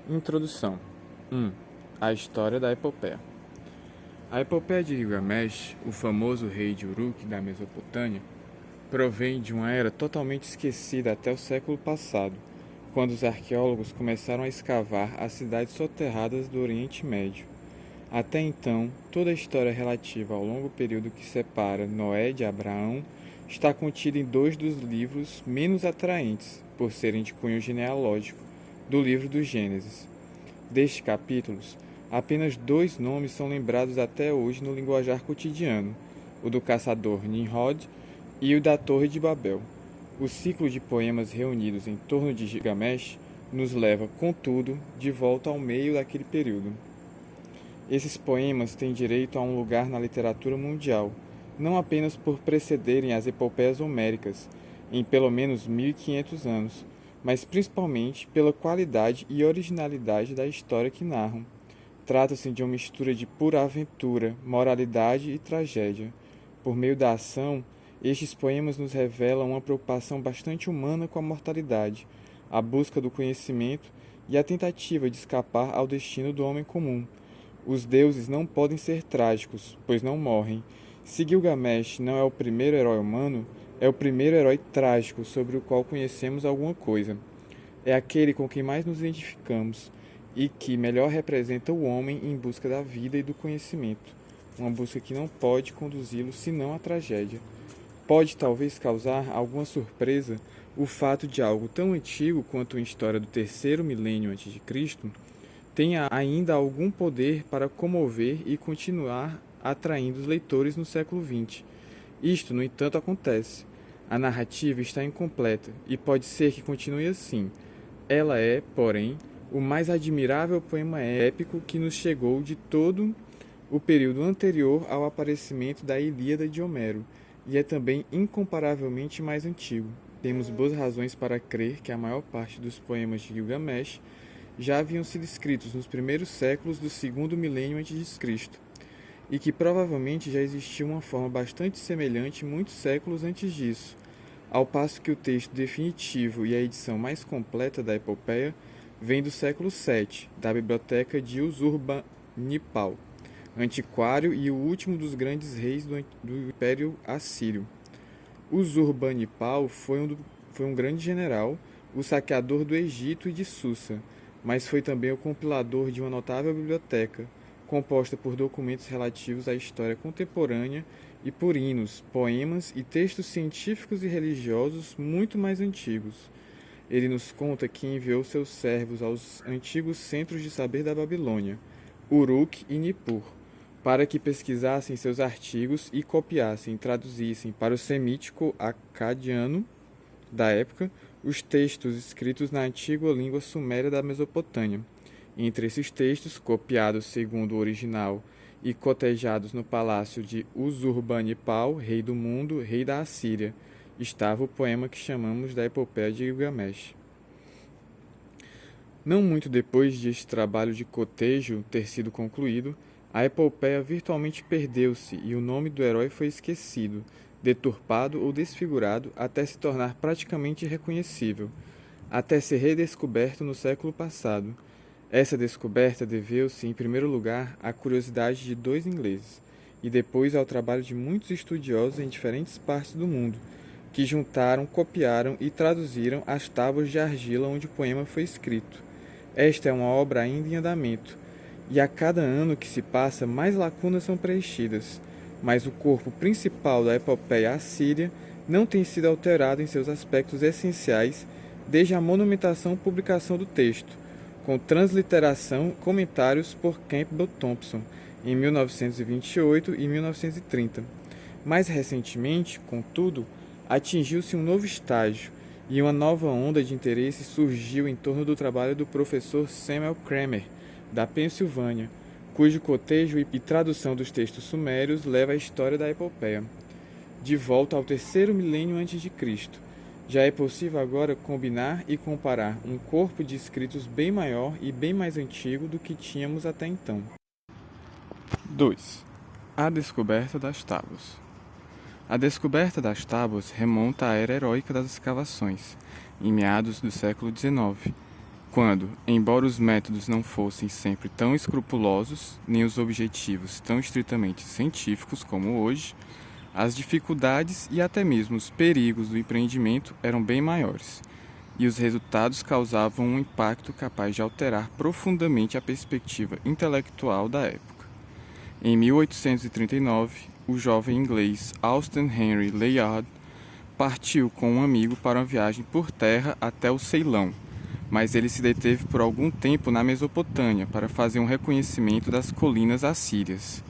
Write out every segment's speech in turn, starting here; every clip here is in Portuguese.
Introdução 1. A história da epopeia. A epopeia de Gilgamesh, o famoso rei de Uruk da Mesopotâmia, provém de uma era totalmente esquecida até o século passado, quando os arqueólogos começaram a escavar as cidades soterradas do Oriente Médio. Até então, toda a história relativa ao longo período que separa Noé de Abraão está contida em dois dos livros menos atraentes, por serem de cunho genealógico, do livro do Gênesis. Destes capítulos, apenas dois nomes são lembrados até hoje no linguajar cotidiano, o do caçador Nimrod e o da Torre de Babel. O ciclo de poemas reunidos em torno de Gilgamesh nos leva, contudo, de volta ao meio daquele período. Esses poemas têm direito a um lugar na literatura mundial, não apenas por precederem as epopeias homéricas, em pelo menos 1500 anos, mas principalmente pela qualidade e originalidade da história que narram. Trata-se de uma mistura de pura aventura, moralidade e tragédia. Por meio da ação, estes poemas nos revelam uma preocupação bastante humana com a mortalidade, a busca do conhecimento e a tentativa de escapar ao destino do homem comum. Os deuses não podem ser trágicos, pois não morrem. Se Gilgamesh não é o primeiro herói humano, é o primeiro herói trágico sobre o qual conhecemos alguma coisa. É aquele com quem mais nos identificamos e que melhor representa o homem em busca da vida e do conhecimento, uma busca que não pode conduzi-lo senão à tragédia. Pode talvez causar alguma surpresa o fato de algo tão antigo quanto a história do terceiro milênio a.C. tenha ainda algum poder para comover e continuar atraindo os leitores no século XX. Isto, no entanto, acontece. A narrativa está incompleta e pode ser que continue assim. Ela é, porém, o mais admirável poema épico que nos chegou de todo o período anterior ao aparecimento da Ilíada de Homero, e é também incomparavelmente mais antigo. Temos boas razões para crer que a maior parte dos poemas de Gilgamesh já haviam sido escritos nos primeiros séculos do segundo milênio a.C., e que provavelmente já existia uma forma bastante semelhante muitos séculos antes disso, ao passo que o texto definitivo e a edição mais completa da epopeia vem do século VII, da biblioteca de Usurbanipal, antiquário e o último dos grandes reis do Império Assírio. Usurbanipal foi um grande general, o saqueador do Egito e de Susa, mas foi também o compilador de uma notável biblioteca, composta por documentos relativos à história contemporânea e por hinos, poemas e textos científicos e religiosos muito mais antigos. Ele nos conta que enviou seus servos aos antigos centros de saber da Babilônia, Uruk e Nippur, para que pesquisassem seus artigos e copiassem e traduzissem para o semítico acadiano da época os textos escritos na antiga língua suméria da Mesopotâmia. Entre esses textos, copiados segundo o original e cotejados no palácio de Usurbanipal, rei do mundo, rei da Assíria, estava o poema que chamamos da Epopeia de Gilgamesh. Não muito depois de este trabalho de cotejo ter sido concluído, a epopeia virtualmente perdeu-se e o nome do herói foi esquecido, deturpado ou desfigurado até se tornar praticamente irreconhecível, até ser redescoberto no século passado. Essa descoberta deveu-se, em primeiro lugar, à curiosidade de dois ingleses, e depois ao trabalho de muitos estudiosos em diferentes partes do mundo, que juntaram, copiaram e traduziram as tábuas de argila onde o poema foi escrito. Esta é uma obra ainda em andamento, e a cada ano que se passa, mais lacunas são preenchidas, mas o corpo principal da epopeia assíria não tem sido alterado em seus aspectos essenciais desde a monumentação e publicação do texto, com transliteração e comentários por Campbell Thompson, em 1928 e 1930. Mais recentemente, contudo, atingiu-se um novo estágio, e uma nova onda de interesse surgiu em torno do trabalho do professor Samuel Kramer, da Pensilvânia, cujo cotejo e tradução dos textos sumérios leva à história da epopeia. De volta ao terceiro milênio a.C., já é possível agora combinar e comparar um corpo de escritos bem maior e bem mais antigo do que tínhamos até então. 2. A descoberta das tábuas. A descoberta das tábuas remonta à era heróica das escavações, em meados do século XIX, quando, embora os métodos não fossem sempre tão escrupulosos, nem os objetivos tão estritamente científicos como hoje, as dificuldades e até mesmo os perigos do empreendimento eram bem maiores, e os resultados causavam um impacto capaz de alterar profundamente a perspectiva intelectual da época. Em 1839, o jovem inglês Austen Henry Layard partiu com um amigo para uma viagem por terra até o Ceilão, mas ele se deteve por algum tempo na Mesopotâmia para fazer um reconhecimento das colinas assírias.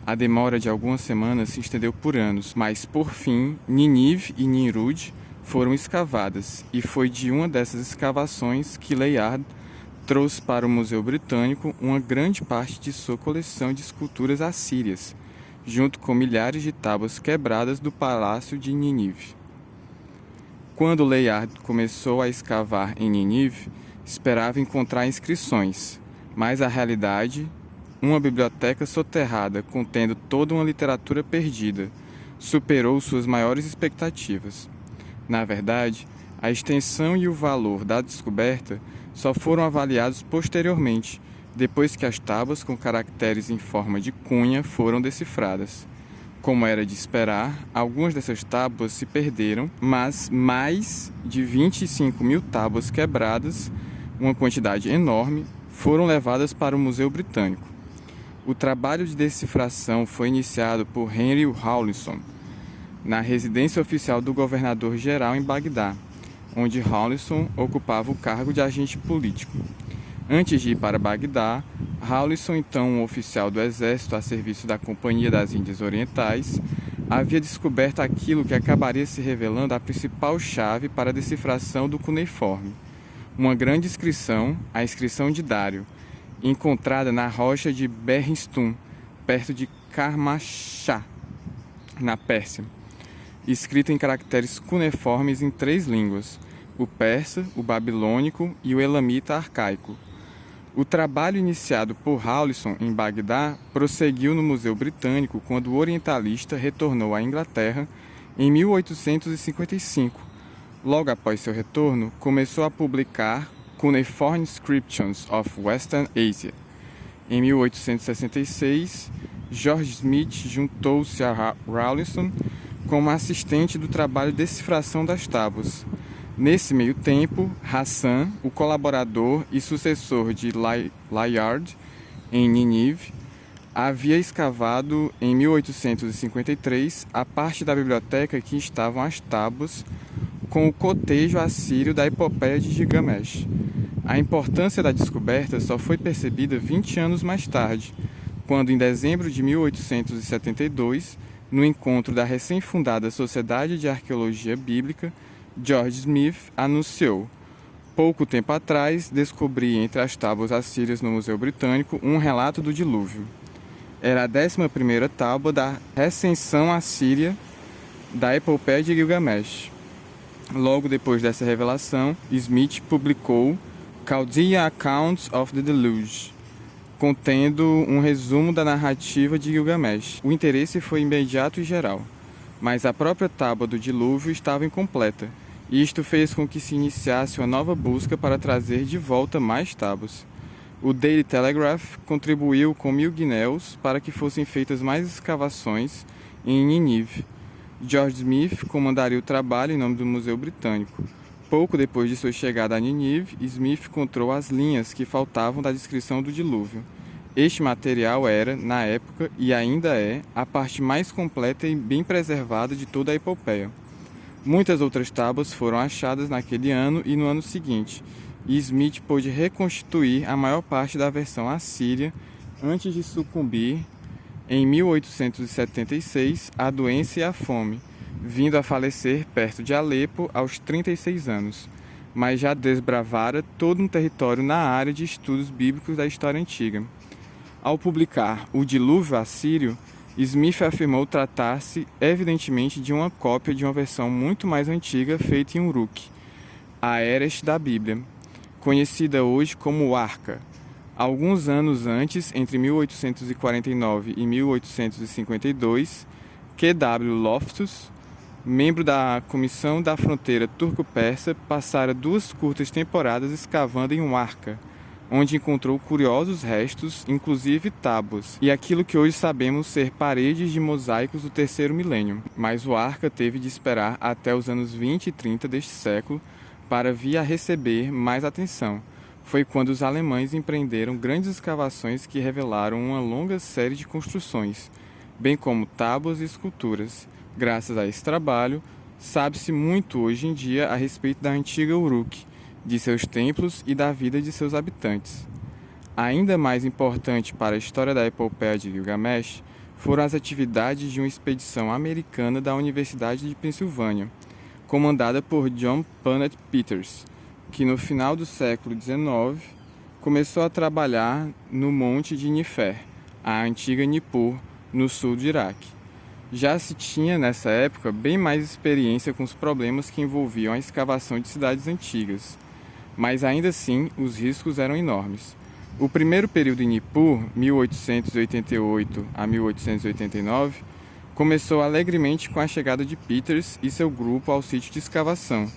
A demora de algumas semanas se estendeu por anos, mas por fim Nínive e Nimrud foram escavadas, e foi de uma dessas escavações que Layard trouxe para o Museu Britânico uma grande parte de sua coleção de esculturas assírias, junto com milhares de tábuas quebradas do Palácio de Nínive. Quando Layard começou a escavar em Nínive, esperava encontrar inscrições, mas a realidade, uma biblioteca soterrada contendo toda uma literatura perdida, superou suas maiores expectativas. Na verdade, a extensão e o valor da descoberta só foram avaliados posteriormente, depois que as tábuas com caracteres em forma de cunha foram decifradas. Como era de esperar, algumas dessas tábuas se perderam, mas mais de 25 mil tábuas quebradas, uma quantidade enorme, foram levadas para o Museu Britânico. O trabalho de decifração foi iniciado por Henry Rawlinson, na residência oficial do governador-geral em Bagdá, onde Rawlinson ocupava o cargo de agente político. Antes de ir para Bagdá, Rawlinson, então um oficial do exército a serviço da Companhia das Índias Orientais, havia descoberto aquilo que acabaria se revelando a principal chave para a decifração do cuneiforme. Uma grande inscrição, a inscrição de Dário, encontrada na rocha de Berrinstum, perto de Karmashah, na Pérsia, escrita em caracteres cuneiformes em 3 línguas, o persa, o babilônico e o elamita arcaico. O trabalho iniciado por Rawlinson em Bagdá prosseguiu no Museu Britânico quando o orientalista retornou à Inglaterra em 1855. Logo após seu retorno, começou a publicar Cuneiform Inscriptions of Western Asia. Em 1866, George Smith juntou-se a Rawlinson como assistente do trabalho de decifração das tábuas. Nesse meio tempo, Hassan, o colaborador e sucessor de Layard em Nínive, havia escavado em 1853 a parte da biblioteca que estavam as tábuas com o cotejo assírio da epopeia de Gilgamesh. A importância da descoberta só foi percebida 20 anos mais tarde, quando em dezembro de 1872, no encontro da recém-fundada Sociedade de Arqueologia Bíblica, George Smith anunciou: pouco tempo atrás, descobri entre as tábuas assírias no Museu Britânico um relato do dilúvio. Era a 11ª tábua da Recenção Assíria da Epopeia de Gilgamesh. Logo depois dessa revelação, Smith publicou Chaldean Accounts of the Deluge, contendo um resumo da narrativa de Gilgamesh. O interesse foi imediato e geral, mas a própria tábua do dilúvio estava incompleta, e isto fez com que se iniciasse uma nova busca para trazer de volta mais tábuas. O Daily Telegraph contribuiu com 1000 guinéus para que fossem feitas mais escavações em Nínive. George Smith comandaria o trabalho em nome do Museu Britânico. Pouco depois de sua chegada a Nínive, Smith encontrou as linhas que faltavam da descrição do dilúvio. Este material era, na época, e ainda é, a parte mais completa e bem preservada de toda a epopeia. Muitas outras tábuas foram achadas naquele ano e no ano seguinte, e Smith pôde reconstituir a maior parte da versão assíria antes de sucumbir, em 1876, à doença e à fome, vindo a falecer perto de Alepo aos 36 anos, mas já desbravara todo um território na área de estudos bíblicos da história antiga. Ao publicar O Dilúvio Assírio, Smith afirmou tratar-se evidentemente de uma cópia de uma versão muito mais antiga feita em Uruk, a Erech da Bíblia, conhecida hoje como Arca. Alguns anos antes, entre 1849 e 1852, Q.W. Loftus, membro da Comissão da Fronteira Turco-Persa, passara 2 curtas temporadas escavando em Arca, onde encontrou curiosos restos, inclusive tábuas, e aquilo que hoje sabemos ser paredes de mosaicos do terceiro milênio. Mas o Arca teve de esperar até os anos 20 e 30 deste século para vir a receber mais atenção. Foi quando os alemães empreenderam grandes escavações que revelaram uma longa série de construções, bem como tábuas e esculturas. Graças a esse trabalho, sabe-se muito hoje em dia a respeito da antiga Uruk, de seus templos e da vida de seus habitantes. Ainda mais importante para a história da epopeia de Gilgamesh foram as atividades de uma expedição americana da Universidade de Pensilvânia, comandada por John Punnett Peters, que no final do século XIX começou a trabalhar no Monte de Nifer, a antiga Nippur, no sul do Iraque. Já se tinha, nessa época, bem mais experiência com os problemas que envolviam a escavação de cidades antigas, mas ainda assim os riscos eram enormes. O primeiro período em Nippur, 1888 a 1889, começou alegremente com a chegada de Peters e seu grupo ao sítio de escavação,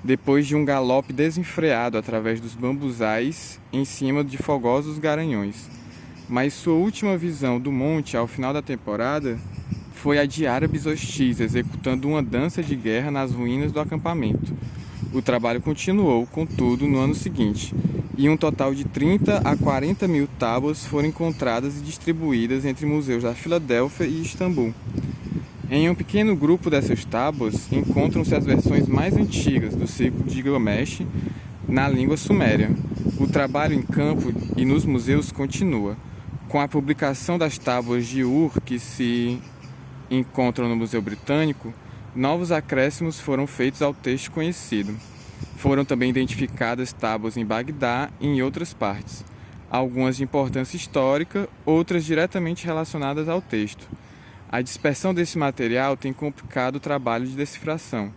depois de um galope desenfreado através dos bambuzais em cima de fogosos garanhões. Mas sua última visão do monte ao final da temporada foi a de árabes hostis executando uma dança de guerra nas ruínas do acampamento. O trabalho continuou, contudo, no ano seguinte, e um total de 30 a 40 mil tábuas foram encontradas e distribuídas entre museus da Filadélfia e Istambul. Em um pequeno grupo dessas tábuas encontram-se as versões mais antigas do ciclo de Gilgamesh na língua suméria. O trabalho em campo e nos museus continua. Com a publicação das tábuas de Ur, que se encontram no Museu Britânico, novos acréscimos foram feitos ao texto conhecido. Foram também identificadas tábuas em Bagdá e em outras partes, algumas de importância histórica, outras diretamente relacionadas ao texto. A dispersão desse material tem complicado o trabalho de decifração,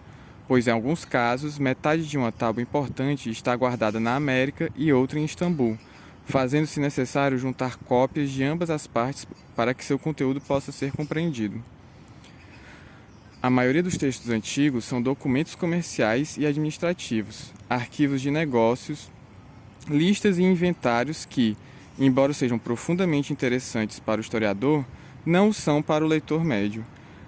pois em alguns casos metade de uma tábua importante está guardada na América e outra em Istambul, fazendo-se necessário juntar cópias de ambas as partes para que seu conteúdo possa ser compreendido. A maioria dos textos antigos são documentos comerciais e administrativos, arquivos de negócios, listas e inventários que, embora sejam profundamente interessantes para o historiador, não o são para o leitor médio.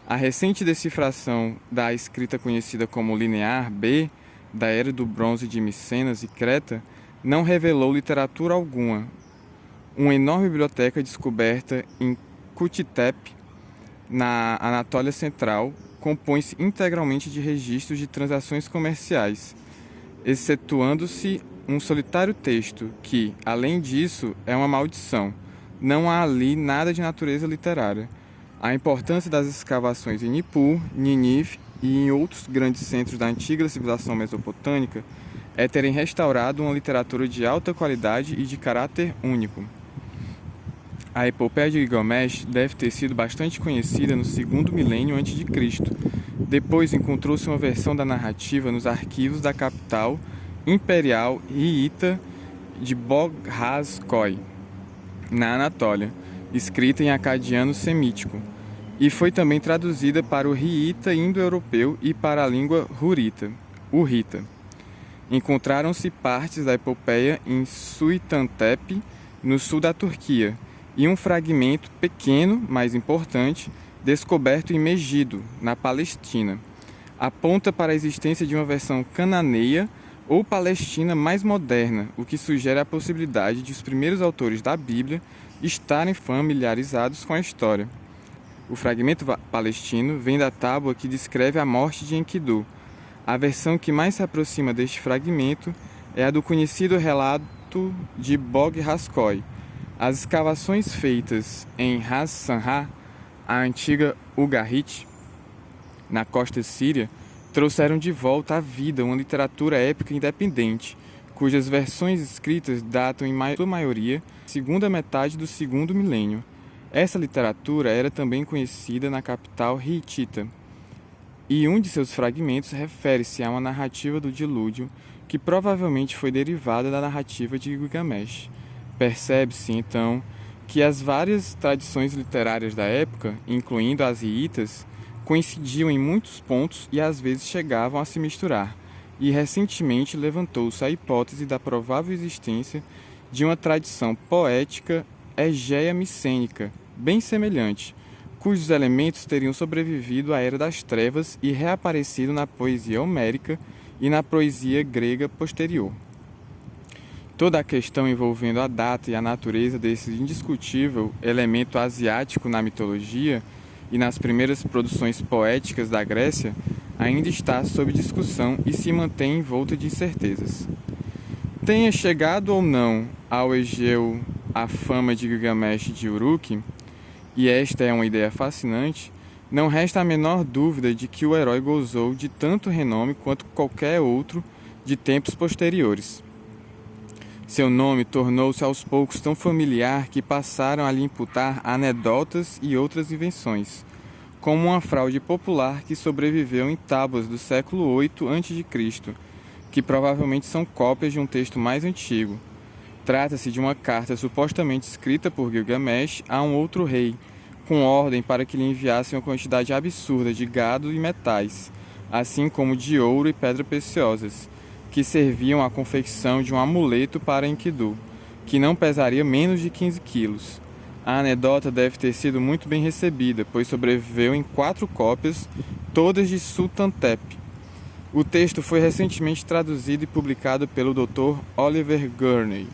A recente decifração da escrita conhecida como Linear B, da Era do Bronze de Micenas e Creta, não revelou literatura alguma. Uma enorme biblioteca descoberta em Kutitep, na Anatólia Central, compõe-se integralmente de registros de transações comerciais, excetuando-se um solitário texto que, além disso, é uma maldição. Não há ali nada de natureza literária. A importância das escavações em Nippur, Nínive e em outros grandes centros da antiga civilização mesopotâmica é terem restaurado uma literatura de alta qualidade e de caráter único. A epopeia de Gilgamesh deve ter sido bastante conhecida no segundo milênio a.C. Depois encontrou-se uma versão da narrativa nos arquivos da capital imperial hiita de Bog-Haskoi, na Anatólia, escrita em acadiano semítico, e foi também traduzida para o hiita indo-europeu e para a língua hurrita. Encontraram-se partes da epopeia em Suitantep, no sul da Turquia, e um fragmento pequeno, mas importante, descoberto em Megido, na Palestina. Aponta para a existência de uma versão cananeia ou palestina mais moderna, o que sugere a possibilidade de os primeiros autores da Bíblia estarem familiarizados com a história. O fragmento palestino vem da tábua que descreve a morte de Enkidu. A versão que mais se aproxima deste fragmento é a do conhecido relato de Bog-Haskoi. As escavações feitas em Ras Sanha, a antiga Ugarit, na costa síria, trouxeram de volta à vida uma literatura épica independente, cujas versões escritas datam em sua maioria segunda metade do segundo milênio. Essa literatura era também conhecida na capital hitita, e um de seus fragmentos refere-se a uma narrativa do dilúvio que provavelmente foi derivada da narrativa de Gilgamesh. Percebe-se, então, que as várias tradições literárias da época, incluindo as hiitas, coincidiam em muitos pontos e às vezes chegavam a se misturar, e recentemente levantou-se a hipótese da provável existência de uma tradição poética egéia-micênica, bem semelhante, cujos elementos teriam sobrevivido à Era das Trevas e reaparecido na poesia homérica e na poesia grega posterior. Toda a questão envolvendo a data e a natureza desse indiscutível elemento asiático na mitologia e nas primeiras produções poéticas da Grécia ainda está sob discussão e se mantém envolta de incertezas. Tenha chegado ou não ao Egeu a fama de Gilgamesh de Uruk, e esta é uma ideia fascinante, não resta a menor dúvida de que o herói gozou de tanto renome quanto qualquer outro de tempos posteriores. Seu nome tornou-se aos poucos tão familiar que passaram a lhe imputar anedotas e outras invenções, como uma fraude popular que sobreviveu em tábuas do século VIII a.C., que provavelmente são cópias de um texto mais antigo. Trata-se de uma carta supostamente escrita por Gilgamesh a um outro rei, com ordem para que lhe enviasse uma quantidade absurda de gado e metais, assim como de ouro e pedras preciosas, que serviam à confecção de um amuleto para Enkidu, que não pesaria menos de 15 quilos. A anedota deve ter sido muito bem recebida, pois sobreviveu em 4 cópias, todas de Sultantep. O texto foi recentemente traduzido e publicado pelo Dr. Oliver Gurney.